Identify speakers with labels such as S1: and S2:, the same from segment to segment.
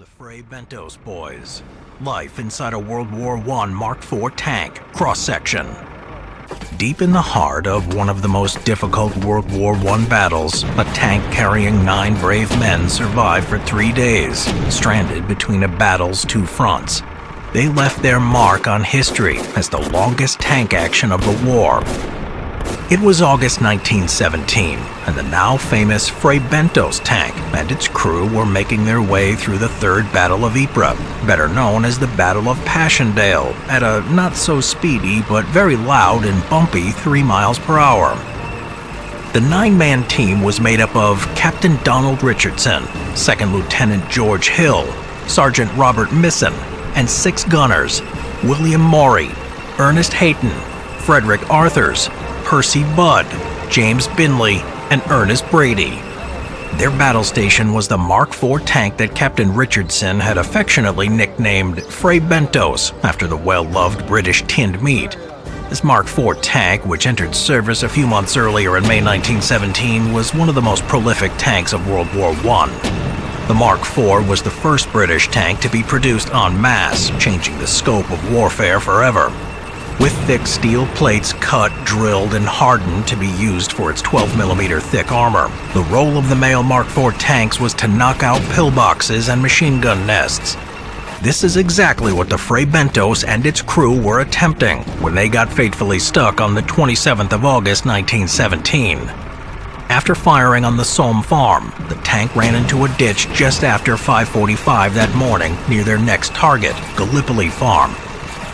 S1: The Fray Bentos Boys. Life inside a World War I Mark IV tank cross-section. Deep in the heart of one of the most difficult World War I battles, a tank carrying 9 brave men survived for 3 days, stranded between a battle's 2 fronts. They left their mark on history as the longest tank action of the war. It was August 1917, and the now famous Fray Bentos tank and its crew were making their way through the Third Battle of Ypres, better known as the Battle of Passchendaele, at a not-so-speedy but very loud and bumpy 3 miles per hour. The 9-man team was made up of Captain Donald Richardson, 2nd Lieutenant George Hill, Sergeant Robert Misson, and 6 gunners, William Maury, Ernest Hayton, Frederick Arthurs, Percy Budd, James Binley, and Ernest Brady. Their battle station was the Mark IV tank that Captain Richardson had affectionately nicknamed Fray Bentos after the well-loved British tinned meat. This Mark IV tank, which entered service a few months earlier in May 1917, was one of the most prolific tanks of World War I. The Mark IV was the first British tank to be produced en masse, changing the scope of warfare forever. With thick steel plates cut, drilled, and hardened to be used for its 12mm thick armor, the role of the male Mark IV tanks was to knock out pillboxes and machine gun nests. This is exactly what the Fray Bentos and its crew were attempting when they got fatefully stuck on the 27th of August 1917. After firing on the Somme farm, the tank ran into a ditch just after 5:45 that morning near their next target, Gallipoli Farm.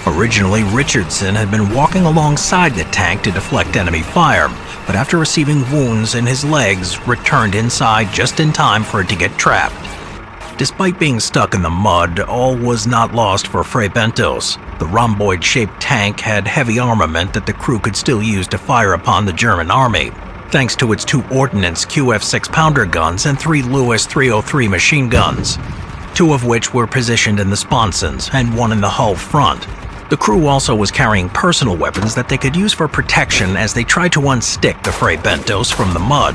S1: Originally, Richardson had been walking alongside the tank to deflect enemy fire, but after receiving wounds in his legs, returned inside just in time for it to get trapped. Despite being stuck in the mud, all was not lost for Fray Bentos. The rhomboid-shaped tank had heavy armament that the crew could still use to fire upon the German army, thanks to its 2 Ordnance QF 6-pounder guns and 3 Lewis 303 machine guns, 2 of which were positioned in the sponsons and 1 in the hull front. The crew also was carrying personal weapons that they could use for protection as they tried to unstick the Fray Bentos from the mud.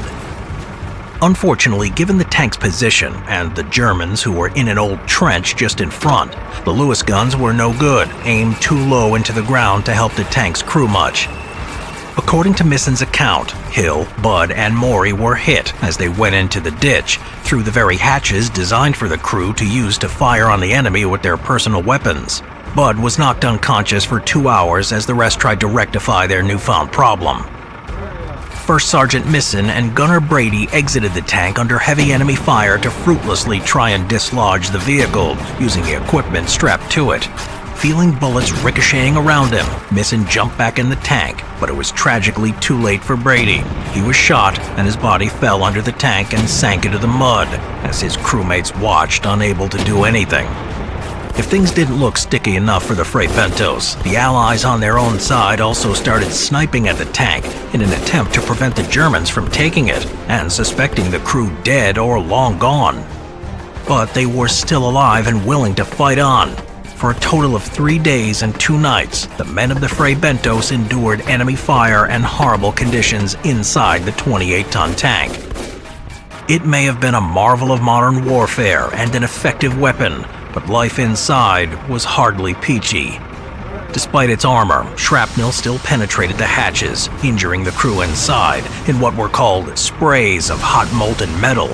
S1: Unfortunately, given the tank's position and the Germans who were in an old trench just in front, the Lewis guns were no good, aimed too low into the ground to help the tank's crew much. According to Misson's account, Hill, Budd, and Maury were hit as they went into the ditch through the very hatches designed for the crew to use to fire on the enemy with their personal weapons. Budd was knocked unconscious for 2 hours as the rest tried to rectify their newfound problem. First Sergeant Misson and Gunner Brady exited the tank under heavy enemy fire to fruitlessly try and dislodge the vehicle using the equipment strapped to it. Feeling bullets ricocheting around him, Misson jumped back in the tank, but it was tragically too late for Brady. He was shot, and his body fell under the tank and sank into the mud as his crewmates watched, unable to do anything. If things didn't look sticky enough for the Fray Bentos, the Allies on their own side also started sniping at the tank in an attempt to prevent the Germans from taking it, and suspecting the crew dead or long gone. But they were still alive and willing to fight on. For a total of 3 days and 2 nights, the men of the Fray Bentos endured enemy fire and horrible conditions inside the 28-ton tank. It may have been a marvel of modern warfare and an effective weapon, but life inside was hardly peachy. Despite its armor, shrapnel still penetrated the hatches, injuring the crew inside in what were called sprays of hot molten metal.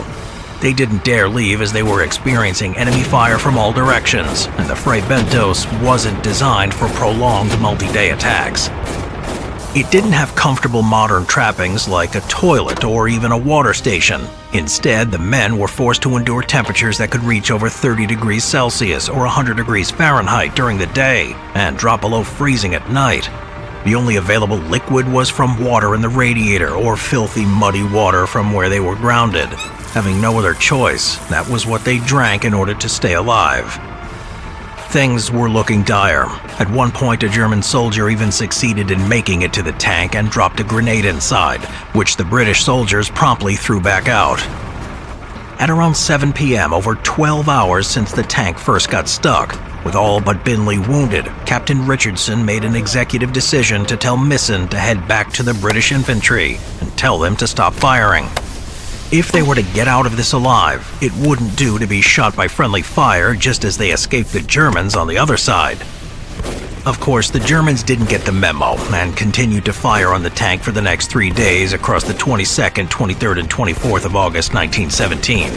S1: They didn't dare leave as they were experiencing enemy fire from all directions, and the Fray Bentos wasn't designed for prolonged multi-day attacks. It didn't have comfortable modern trappings like a toilet or even a water station. Instead, the men were forced to endure temperatures that could reach over 30 degrees Celsius or 100 degrees Fahrenheit during the day and drop below freezing at night. The only available liquid was from water in the radiator or filthy, muddy water from where they were grounded. Having no other choice, that was what they drank in order to stay alive. Things were looking dire. At one point, a German soldier even succeeded in making it to the tank and dropped a grenade inside, which the British soldiers promptly threw back out. At around 7 p.m., over 12 hours since the tank first got stuck, with all but Binley wounded, Captain Richardson made an executive decision to tell Misson to head back to the British infantry and tell them to stop firing. If they were to get out of this alive, it wouldn't do to be shot by friendly fire just as they escaped the Germans on the other side. Of course, the Germans didn't get the memo and continued to fire on the tank for the next 3 days across the 22nd, 23rd, and 24th of August 1917.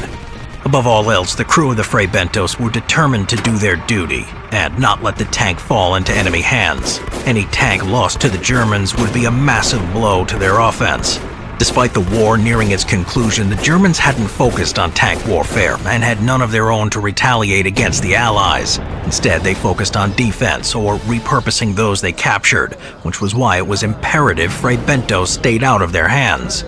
S1: Above all else, the crew of the Fray Bentos were determined to do their duty and not let the tank fall into enemy hands. Any tank lost to the Germans would be a massive blow to their offense. Despite the war nearing its conclusion, the Germans hadn't focused on tank warfare and had none of their own to retaliate against the Allies. Instead, they focused on defense or repurposing those they captured, which was why it was imperative Fray Bentos stayed out of their hands.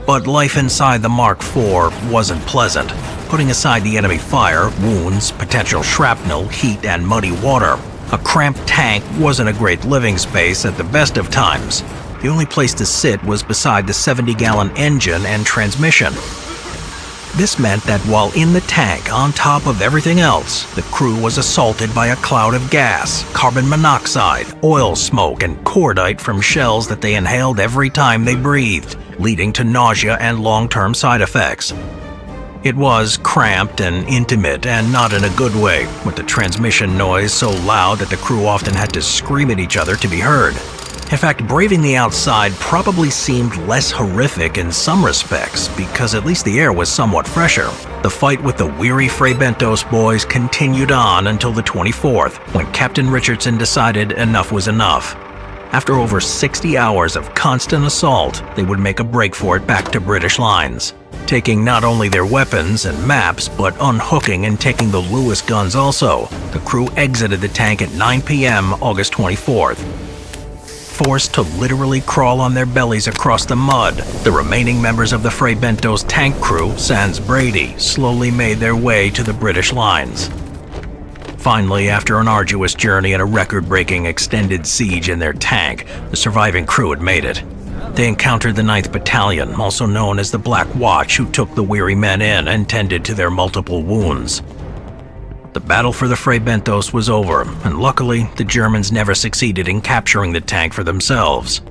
S1: But life inside the Mark IV wasn't pleasant. Putting aside the enemy fire, wounds, potential shrapnel, heat, and muddy water, a cramped tank wasn't a great living space at the best of times. The only place to sit was beside the 70-gallon engine and transmission. This meant that while in the tank, on top of everything else, the crew was assaulted by a cloud of gas, carbon monoxide, oil smoke, and cordite from shells that they inhaled every time they breathed, leading to nausea and long-term side effects. It was cramped and intimate, and not in a good way, with the transmission noise so loud that the crew often had to scream at each other to be heard. In fact, braving the outside probably seemed less horrific in some respects, because at least the air was somewhat fresher. The fight with the weary Fray Bentos boys continued on until the 24th, when Captain Richardson decided enough was enough. After over 60 hours of constant assault, they would make a break for it back to British lines, taking not only their weapons and maps, but unhooking and taking the Lewis guns also. The crew exited the tank at 9 p.m. August 24th. Forced to literally crawl on their bellies across the mud, the remaining members of the Fray Bentos tank crew, sans Brady, slowly made their way to the British lines. Finally, after an arduous journey and a record-breaking extended siege in their tank, the surviving crew had made it. They encountered the 9th Battalion, also known as the Black Watch, who took the weary men in and tended to their multiple wounds. The battle for the Fray Bentos was over, and luckily, the Germans never succeeded in capturing the tank for themselves.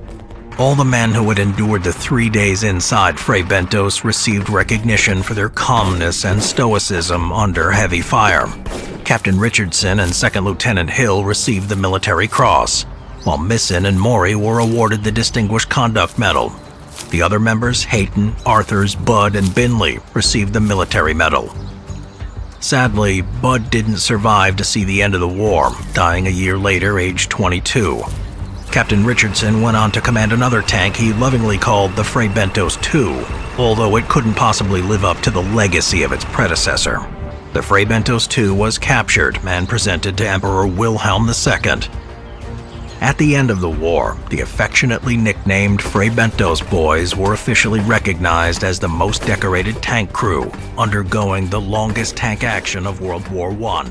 S1: All the men who had endured the 3 days inside Fray Bentos received recognition for their calmness and stoicism under heavy fire. Captain Richardson and Second Lieutenant Hill received the Military Cross, while Misson and Maury were awarded the Distinguished Conduct Medal. The other members, Hayton, Arthurs, Budd, and Binley, received the Military Medal. Sadly, Budd didn't survive to see the end of the war, dying a year later, aged 22. Captain Richardson went on to command another tank he lovingly called the Fray Bentos II, although it couldn't possibly live up to the legacy of its predecessor. The Fray Bentos II was captured and presented to Emperor Wilhelm II. At the end of the war, the affectionately nicknamed Fray Bentos boys were officially recognized as the most decorated tank crew, undergoing the longest tank action of World War I.